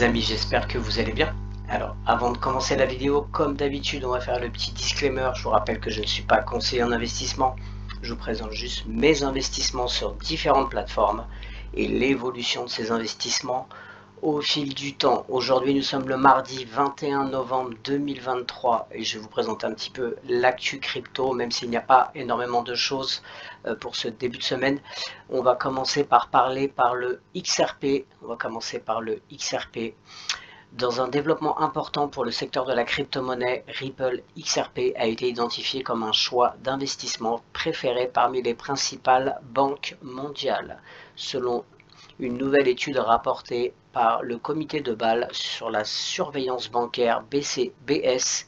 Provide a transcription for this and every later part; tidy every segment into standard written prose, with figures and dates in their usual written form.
amis, j'espère que vous allez bien. Alors, avant de commencer la vidéo, comme d'habitude, on va faire le petit disclaimer. Je vous rappelle que je ne suis pas conseiller en investissement. Je vous présente juste mes investissements sur différentes plateformes et l'évolution de ces investissements au fil du temps. Aujourd'hui, nous sommes le mardi 21 novembre 2023 et je vais vous présenter un petit peu l'actu crypto, même s'il n'y a pas énormément de choses pour ce début de semaine. On va commencer par parler par le XRP. Dans un développement important pour le secteur de la crypto-monnaie, Ripple XRP a été identifié comme un choix d'investissement préféré parmi les principales banques mondiales, selon une nouvelle étude rapportée par le comité de Bâle sur la surveillance bancaire BCBS.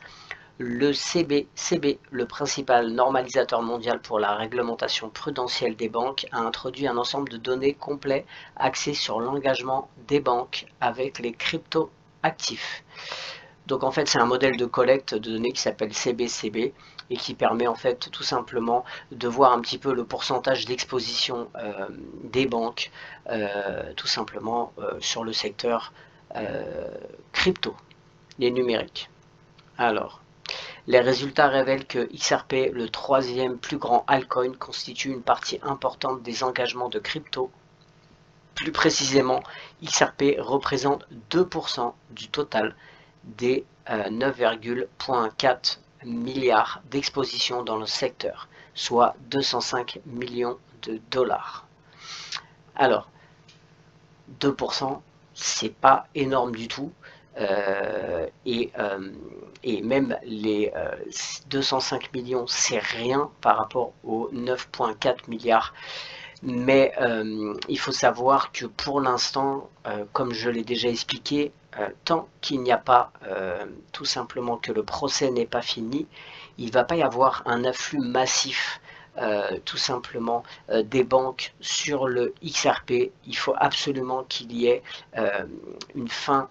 Le CB, le principal normalisateur mondial pour la réglementation prudentielle des banques, a introduit un ensemble de données complets axés sur l'engagement des banques avec les crypto-actifs. Donc en fait, c'est un modèle de collecte de données qui s'appelle CBCB et qui permet en fait tout simplement de voir un petit peu le pourcentage d'exposition des banques tout simplement sur le secteur crypto, les numériques. Alors, les résultats révèlent que XRP, le troisième plus grand altcoin, constitue une partie importante des engagements de crypto. Plus précisément, XRP représente 2% du total des 9,4 milliards d'expositions dans le secteur, soit 205 millions de dollars. Alors, 2%, c'est pas énorme du tout. Et même les 205 millions, c'est rien par rapport aux 9,4 milliards. Mais il faut savoir que pour l'instant, comme je l'ai déjà expliqué, tant qu'il n'y a pas tout simplement que le procès n'est pas fini, il ne va pas y avoir un afflux massif tout simplement des banques sur le XRP. Il faut absolument qu'il y ait la fin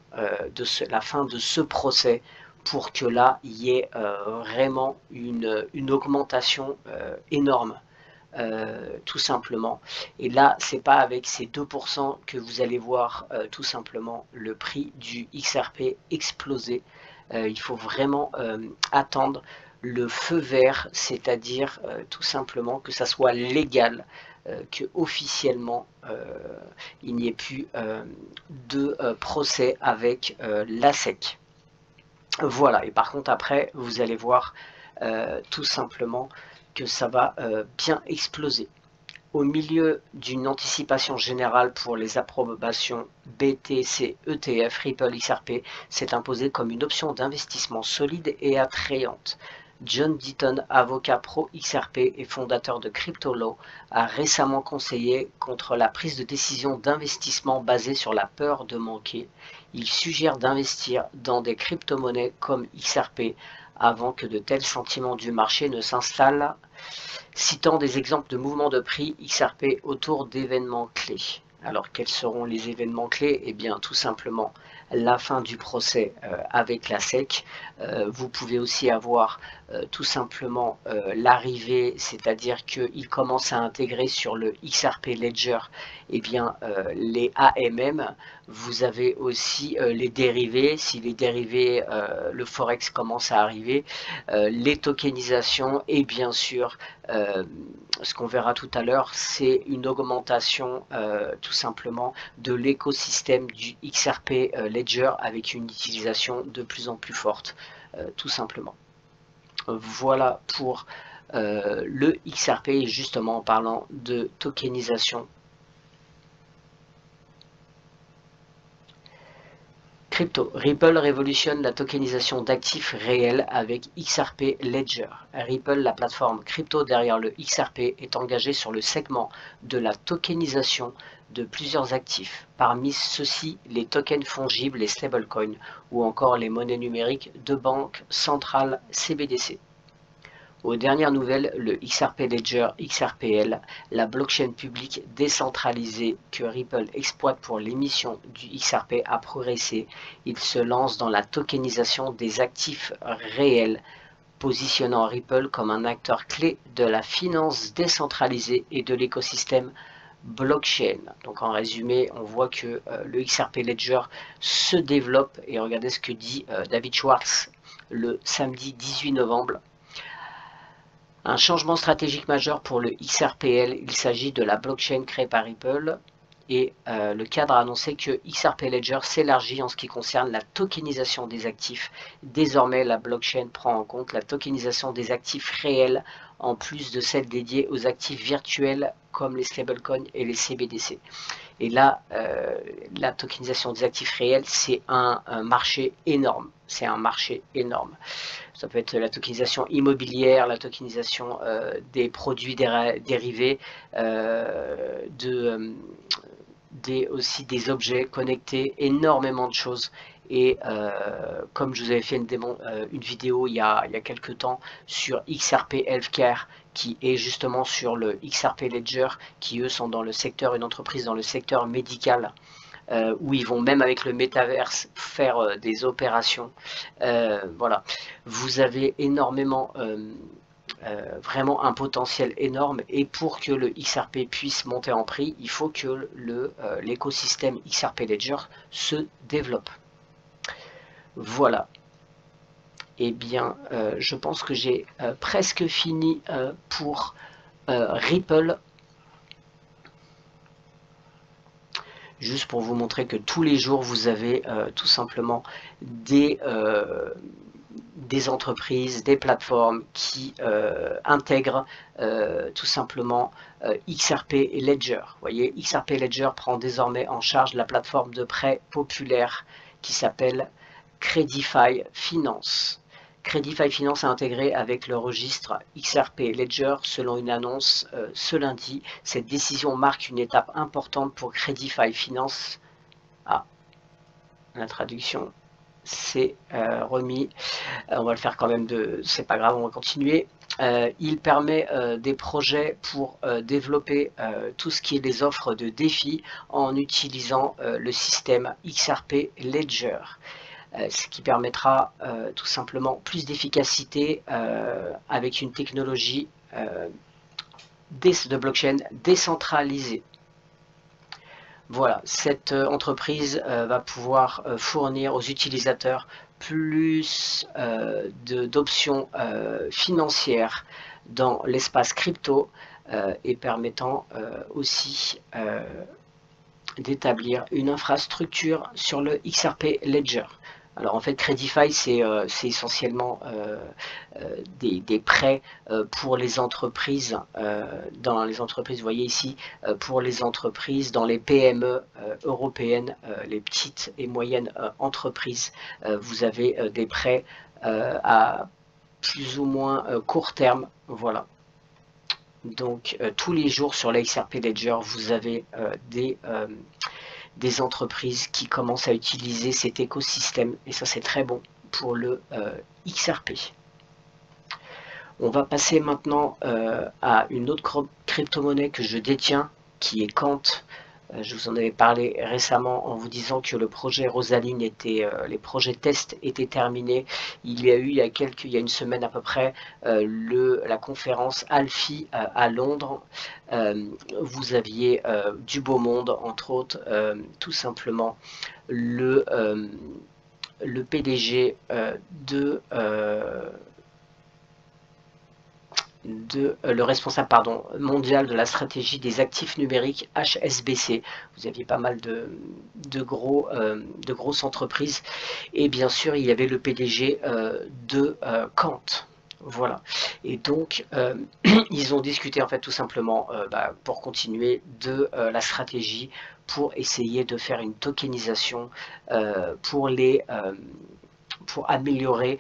de ce procès pour que là il y ait vraiment une augmentation énorme. Tout simplement, et là c'est pas avec ces 2% que vous allez voir tout simplement le prix du XRP exploser. Il faut vraiment attendre le feu vert, c'est-à-dire tout simplement que ça soit légal, que officiellement il n'y ait plus de procès avec la SEC. Voilà, et par contre après vous allez voir tout simplement que ça va bien exploser. Au milieu d'une anticipation générale pour les approbations BTC ETF, Ripple XRP s'est imposé comme une option d'investissement solide et attrayante. John Deaton, avocat pro-XRP et fondateur de CryptoLaw, a récemment conseillé contre la prise de décision d'investissement basée sur la peur de manquer. Il suggère d'investir dans des crypto-monnaies comme XRP avant que de tels sentiments du marché ne s'installent, citant des exemples de mouvements de prix XRP autour d'événements clés. Alors quels seront les événements clés? Eh bien tout simplement la fin du procès avec la SEC. Vous pouvez aussi avoir tout simplement l'arrivée, c'est-à-dire qu'il commence à intégrer sur le XRP Ledger les AMM. Vous avez aussi les dérivés, si les dérivés, le Forex commence à arriver, les tokenisations et bien sûr ce qu'on verra tout à l'heure, c'est une augmentation tout simplement de l'écosystème du XRP Ledger avec une utilisation de plus en plus forte, tout simplement. Voilà pour le XRP, et justement en parlant de tokenisation. Crypto. Ripple révolutionne la tokenisation d'actifs réels avec XRP Ledger. Ripple, la plateforme crypto derrière le XRP, est engagée sur le segment de la tokenisation de plusieurs actifs. Parmi ceux-ci, les tokens fongibles, les stablecoins ou encore les monnaies numériques de banque centrale CBDC. Aux dernières nouvelles, le XRP Ledger XRPL, la blockchain publique décentralisée que Ripple exploite pour l'émission du XRP, a progressé. Il se lance dans la tokenisation des actifs réels, positionnant Ripple comme un acteur clé de la finance décentralisée et de l'écosystème blockchain. Donc en résumé, on voit que le XRP Ledger se développe, et regardez ce que dit David Schwartz le samedi 18 novembre. Un changement stratégique majeur pour le XRPL, il s'agit de la blockchain créée par Ripple, et le cadre a annoncé que XRP Ledger s'élargit en ce qui concerne la tokenisation des actifs. Désormais, la blockchain prend en compte la tokenisation des actifs réels en plus de celle dédiée aux actifs virtuels comme les stablecoins et les CBDC. Et là, la tokenisation des actifs réels, c'est un marché énorme. C'est un marché énorme. Ça peut être la tokenisation immobilière, la tokenisation des produits dérivés, aussi des objets connectés, énormément de choses. Et comme je vous avais fait une vidéo il y a quelques temps sur XRP Healthcare, qui est justement sur le XRP Ledger, qui eux sont dans le secteur, une entreprise dans le secteur médical, où ils vont même avec le métaverse faire des opérations. Voilà, vous avez énormément, vraiment un potentiel énorme, et pour que le XRP puisse monter en prix, il faut que l'écosystème XRP Ledger se développe. Voilà. Eh bien, je pense que j'ai presque fini pour Ripple. Juste pour vous montrer que tous les jours, vous avez tout simplement des entreprises, des plateformes qui intègrent tout simplement XRP et Ledger. Vous voyez, XRP Ledger prend désormais en charge la plateforme de prêt populaire qui s'appelle Credify Finance. Credify Finance a intégré avec le registre XRP Ledger selon une annonce ce lundi. Cette décision marque une étape importante pour Credify Finance. Ah, la traduction s'est remis. On va le faire quand même, c'est pas grave, on va continuer. Il permet des projets pour développer tout ce qui est des offres de défis en utilisant le système XRP Ledger. Ce qui permettra tout simplement plus d'efficacité avec une technologie de blockchain décentralisée. Voilà, cette entreprise va pouvoir fournir aux utilisateurs plus d'options financières dans l'espace crypto, et permettant aussi d'établir une infrastructure sur le XRP Ledger. Alors en fait, Credify, c'est essentiellement des prêts pour les entreprises, dans les entreprises, vous voyez ici, pour les entreprises, dans les PME européennes, les petites et moyennes entreprises. Vous avez des prêts à plus ou moins court terme, voilà. Donc tous les jours sur la XRP Ledger, vous avez des entreprises qui commencent à utiliser cet écosystème, et ça c'est très bon pour le XRP. On va passer maintenant à une autre crypto-monnaie que je détiens, qui est Quant. Je vous en avais parlé récemment en vous disant que le projet Rosaline les projets tests étaient terminés. Il y a eu il y a une semaine à peu près la conférence Alfie à Londres. Vous aviez du beau monde, entre autres, tout simplement le PDG le responsable mondial de la stratégie des actifs numériques HSBC. Vous aviez pas mal de grosses entreprises, et bien sûr il y avait le PDG de Quant. Voilà, et donc ils ont discuté en fait tout simplement pour continuer de la stratégie pour essayer de faire une tokenisation pour améliorer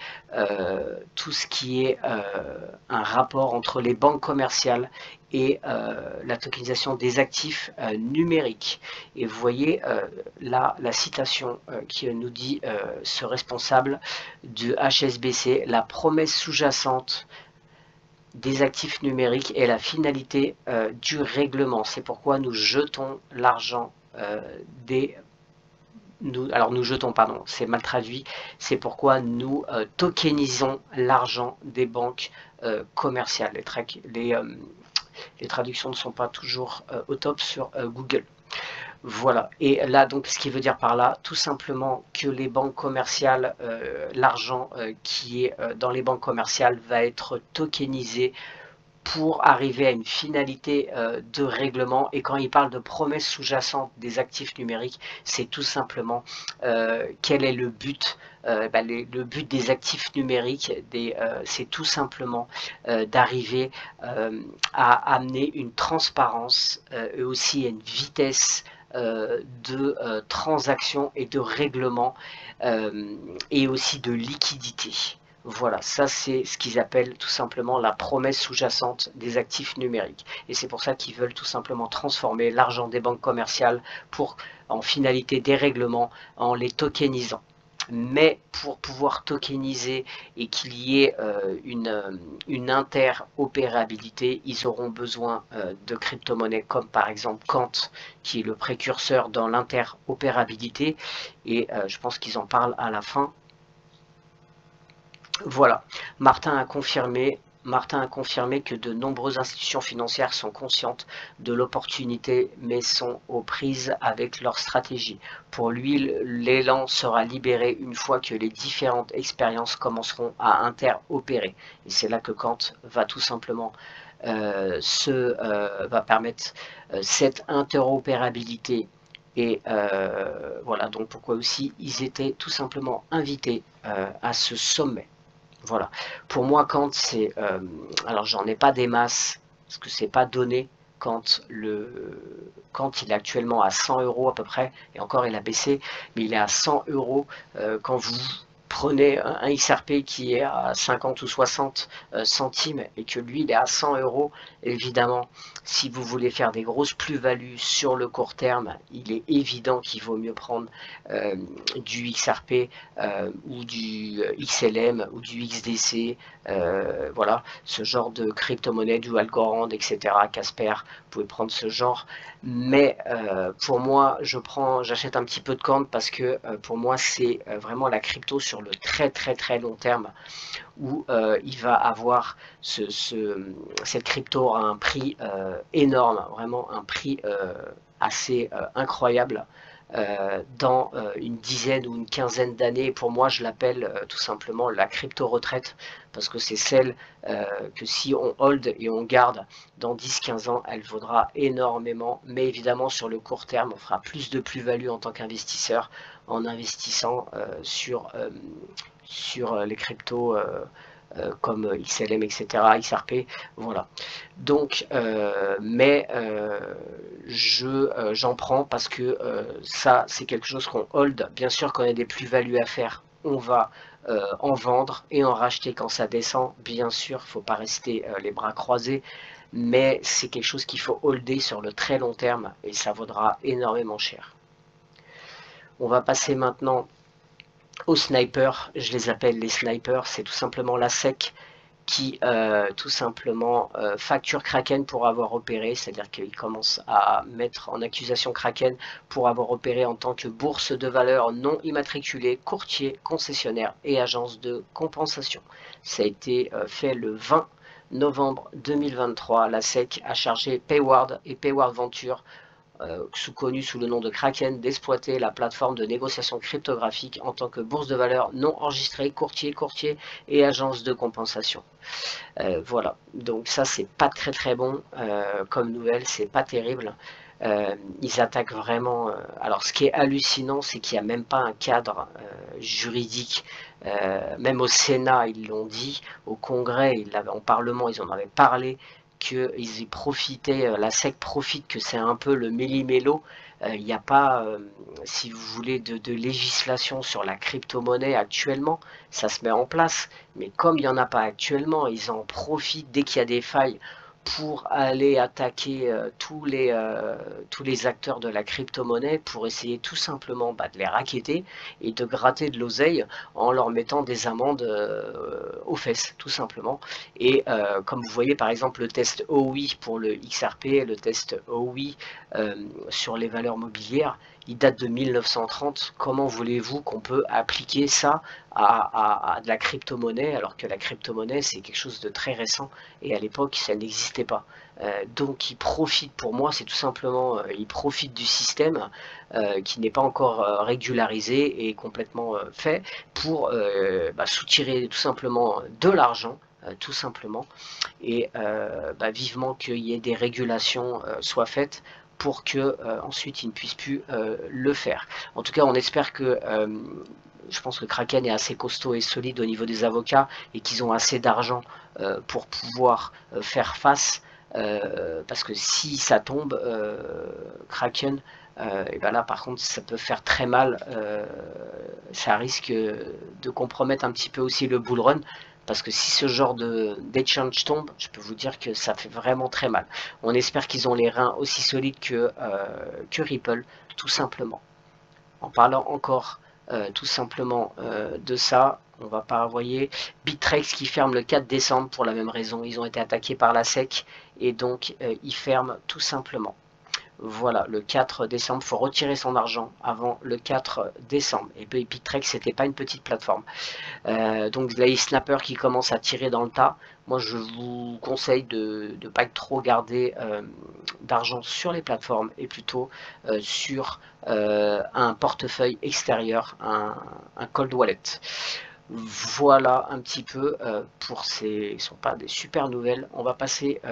tout ce qui est un rapport entre les banques commerciales et la tokenisation des actifs numériques. Et vous voyez là la citation qui nous dit ce responsable de HSBC: la promesse sous-jacente des actifs numériques est la finalité du règlement. C'est pourquoi nous jetons l'argent nous jetons, pardon, c'est mal traduit, c'est pourquoi nous tokenisons l'argent des banques commerciales, les traductions ne sont pas toujours au top sur Google. Voilà, et là donc ce qui veut dire par là tout simplement que les banques commerciales, l'argent qui est dans les banques commerciales va être tokenisé pour arriver à une finalité de règlement. Et quand il parle de promesses sous-jacentes des actifs numériques, c'est tout simplement quel est le but. Le but des actifs numériques, c'est tout simplement d'arriver à amener une transparence et aussi une vitesse de transactions et de règlements et aussi de liquidité. Voilà, ça c'est ce qu'ils appellent tout simplement la promesse sous-jacente des actifs numériques. Et c'est pour ça qu'ils veulent tout simplement transformer l'argent des banques commerciales pour, en finalité des règlements, en les tokenisant. Mais pour pouvoir tokeniser et qu'il y ait une interopérabilité, ils auront besoin de crypto-monnaies comme par exemple Quant, qui est le précurseur dans l'interopérabilité. Et je pense qu'ils en parlent à la fin. Voilà, Martin a confirmé que de nombreuses institutions financières sont conscientes de l'opportunité mais sont aux prises avec leur stratégie. Pour lui, l'élan sera libéré une fois que les différentes expériences commenceront à interopérer. Et c'est là que Quant va tout simplement va permettre cette interopérabilité. Et voilà, donc pourquoi aussi ils étaient tout simplement invités à ce sommet. Voilà. Pour moi, quand c'est... alors, j'en ai pas des masses, parce que c'est pas donné quand il est actuellement à 100 € à peu près, et encore il a baissé, mais il est à 100 €. Quand vous prenez un XRP qui est à 50 ou 60 centimes et que lui il est à 100 €, évidemment, si vous voulez faire des grosses plus-values sur le court terme, il est évident qu'il vaut mieux prendre du XRP ou du XLM ou du XDC, voilà, ce genre de crypto-monnaie, du Algorand, etc., Casper, vous pouvez prendre ce genre. Mais pour moi, j'achète un petit peu de Quant parce que pour moi, c'est vraiment la crypto sur le très long terme où il va avoir cette crypto aura un prix énorme, vraiment un prix assez incroyable dans une dizaine ou une quinzaine d'années. Pour moi, je l'appelle tout simplement la crypto retraite parce que c'est celle que si on hold et on garde dans 10-15 ans, elle vaudra énormément. Mais évidemment, sur le court terme, on fera plus de plus-value en tant qu'investisseur en investissant sur les cryptos comme XLM, etc., XRP, voilà. Donc, j'en prends parce que ça, c'est quelque chose qu'on hold. Bien sûr, quand il y a des plus-values à faire, on va en vendre et en racheter quand ça descend. Bien sûr, il ne faut pas rester les bras croisés, mais c'est quelque chose qu'il faut holder sur le très long terme et ça vaudra énormément cher. On va passer maintenant aux snipers. Je les appelle les snipers, c'est tout simplement la SEC qui tout simplement facture Kraken pour avoir opéré, c'est-à-dire qu'il commence à mettre en accusation Kraken pour avoir opéré en tant que bourse de valeur non immatriculée, courtier, concessionnaire et agence de compensation. Ça a été fait le 20 novembre 2023. La SEC a chargé Payward et Payward Venture connu sous le nom de Kraken, d'exploiter la plateforme de négociation cryptographique en tant que bourse de valeur non enregistrée, courtier et agence de compensation. Voilà, donc ça c'est pas très bon comme nouvelle, c'est pas terrible. Ils attaquent vraiment. Alors ce qui est hallucinant, c'est qu'il n'y a même pas un cadre juridique. Même au Sénat, ils l'ont dit, au Congrès, au Parlement, ils en avaient parlé, qu'ils y profitaient, la SEC profite, que c'est un peu le méli-mélo. Il n'y a pas, si vous voulez, de législation sur la crypto-monnaie actuellement. Ça se met en place, mais comme il n'y en a pas actuellement, ils en profitent dès qu'il y a des failles pour aller attaquer tous les acteurs de la crypto-monnaie pour essayer tout simplement de les racketter et de gratter de l'oseille en leur mettant des amendes aux fesses, tout simplement. Et comme vous voyez par exemple le test OI pour le XRP, le test OI sur les valeurs mobilières, il date de 1930. Comment voulez-vous qu'on peut appliquer ça de la crypto-monnaie, alors que la crypto-monnaie, c'est quelque chose de très récent, et à l'époque, ça n'existait pas. Donc, ils profitent, pour moi, c'est tout simplement, ils profitent du système qui n'est pas encore régularisé et complètement fait, pour soutirer tout simplement de l'argent, tout simplement, et vivement qu'il y ait des régulations soient faites pour que ensuite ils ne puissent plus le faire. En tout cas, on espère que je pense que Kraken est assez costaud et solide au niveau des avocats et qu'ils ont assez d'argent pour pouvoir faire face, parce que si ça tombe, Kraken, et ben là par contre ça peut faire très mal, ça risque de compromettre un petit peu aussi le bull run, parce que si ce genre d'échange tombe, je peux vous dire que ça fait vraiment très mal. On espère qu'ils ont les reins aussi solides que Ripple, tout simplement. En parlant encore tout simplement de ça, on va pas envoyer Bittrex qui ferme le 4 décembre pour la même raison. Ils ont été attaqués par la SEC et donc ils ferment tout simplement. Voilà, le 4 décembre, il faut retirer son argent avant le 4 décembre. Et puis Bittrex, c'était pas une petite plateforme. Donc les snappers qui commencent à tirer dans le tas, moi je vous conseille de ne pas trop garder d'argent sur les plateformes et plutôt sur un portefeuille extérieur, un cold wallet. Voilà un petit peu pour ces, ce ne sont pas des super nouvelles. On va passer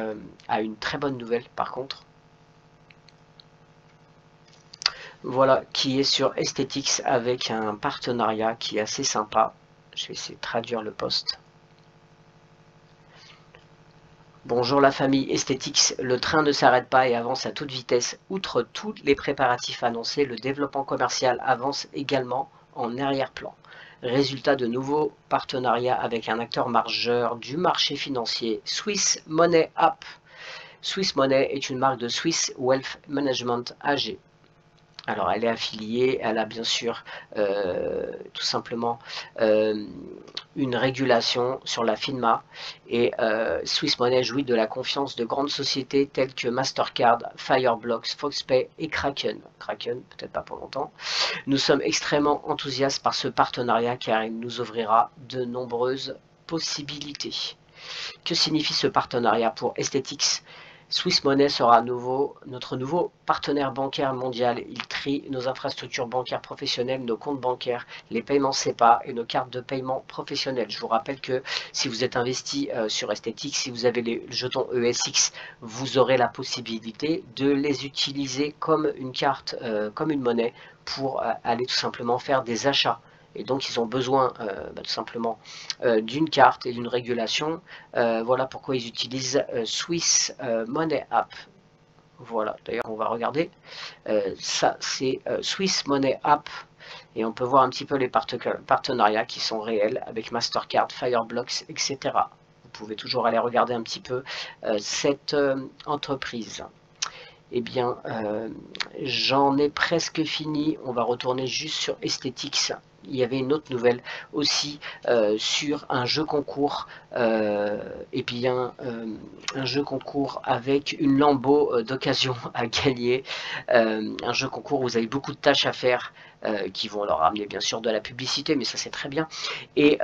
à une très bonne nouvelle par contre. Voilà, qui est sur Aesthetics avec un partenariat qui est assez sympa. Je vais essayer de traduire le post. Bonjour la famille Aesthetics, le train ne s'arrête pas et avance à toute vitesse. Outre tous les préparatifs annoncés, le développement commercial avance également en arrière-plan. Résultat de nouveaux partenariats avec un acteur majeur du marché financier, Swiss Money App. Swiss Money est une marque de Swiss Wealth Management AG. Alors, elle est affiliée, elle a bien sûr tout simplement une régulation sur la FINMA et Swiss Money jouit de la confiance de grandes sociétés telles que Mastercard, Fireblocks, Foxpay et Kraken. Kraken, peut-être pas pour longtemps. Nous sommes extrêmement enthousiastes par ce partenariat car il nous ouvrira de nombreuses possibilités. Que signifie ce partenariat pour Aesthetics ? Swiss Money sera notre nouveau partenaire bancaire mondial. Il trie nos infrastructures bancaires professionnelles, nos comptes bancaires, les paiements SEPA et nos cartes de paiement professionnelles. Je vous rappelle que si vous êtes investi sur Aesthetics, si vous avez les jetons ESX, vous aurez la possibilité de les utiliser comme une carte, comme une monnaie pour aller tout simplement faire des achats. Et donc ils ont besoin tout simplement d'une carte et d'une régulation. Voilà pourquoi ils utilisent Swiss Money App. Voilà, d'ailleurs on va regarder. Ça c'est Swiss Money App. Et on peut voir un petit peu les partenariats qui sont réels avec Mastercard, Fireblocks, etc. Vous pouvez toujours aller regarder un petit peu cette entreprise. Eh bien, j'en ai presque fini. On va retourner juste sur Aesthetics. Il y avait une autre nouvelle aussi sur un jeu concours. Et bien, un jeu concours avec une Lambo d'occasion à gagner. Un jeu concours où vous avez beaucoup de tâches à faire. Qui vont leur amener bien sûr de la publicité, mais ça c'est très bien. Et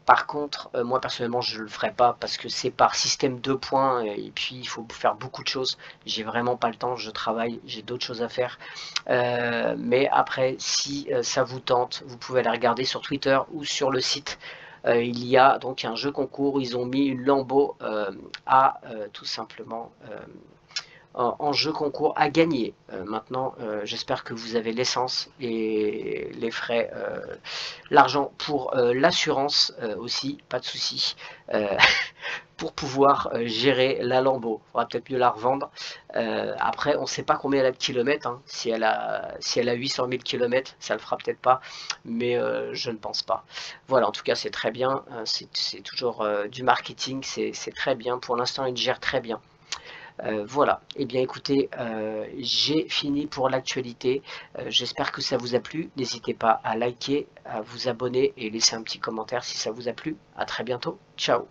par contre, moi personnellement je le ferai pas parce que c'est par système 2 points et puis il faut faire beaucoup de choses. J'ai vraiment pas le temps, je travaille, j'ai d'autres choses à faire. Mais après, si ça vous tente, vous pouvez aller regarder sur Twitter ou sur le site. Il y a donc un jeu concours où ils ont mis une Lambo à tout simplement en jeu concours à gagner. Maintenant, j'espère que vous avez l'essence et les frais, l'argent pour l'assurance aussi, pas de souci, pour pouvoir gérer la Lambo. Il faudra peut-être mieux la revendre. Après, on ne sait pas combien elle a de kilomètres. Hein. Si elle a 800 000 km, ça le fera peut-être pas, mais je ne pense pas. Voilà, en tout cas, c'est très bien. C'est toujours du marketing, c'est très bien. Pour l'instant, il gère très bien. Voilà, et bien écoutez, j'ai fini pour l'actualité. J'espère que ça vous a plu. N'hésitez pas à liker, à vous abonner et laisser un petit commentaire si ça vous a plu. À très bientôt. Ciao.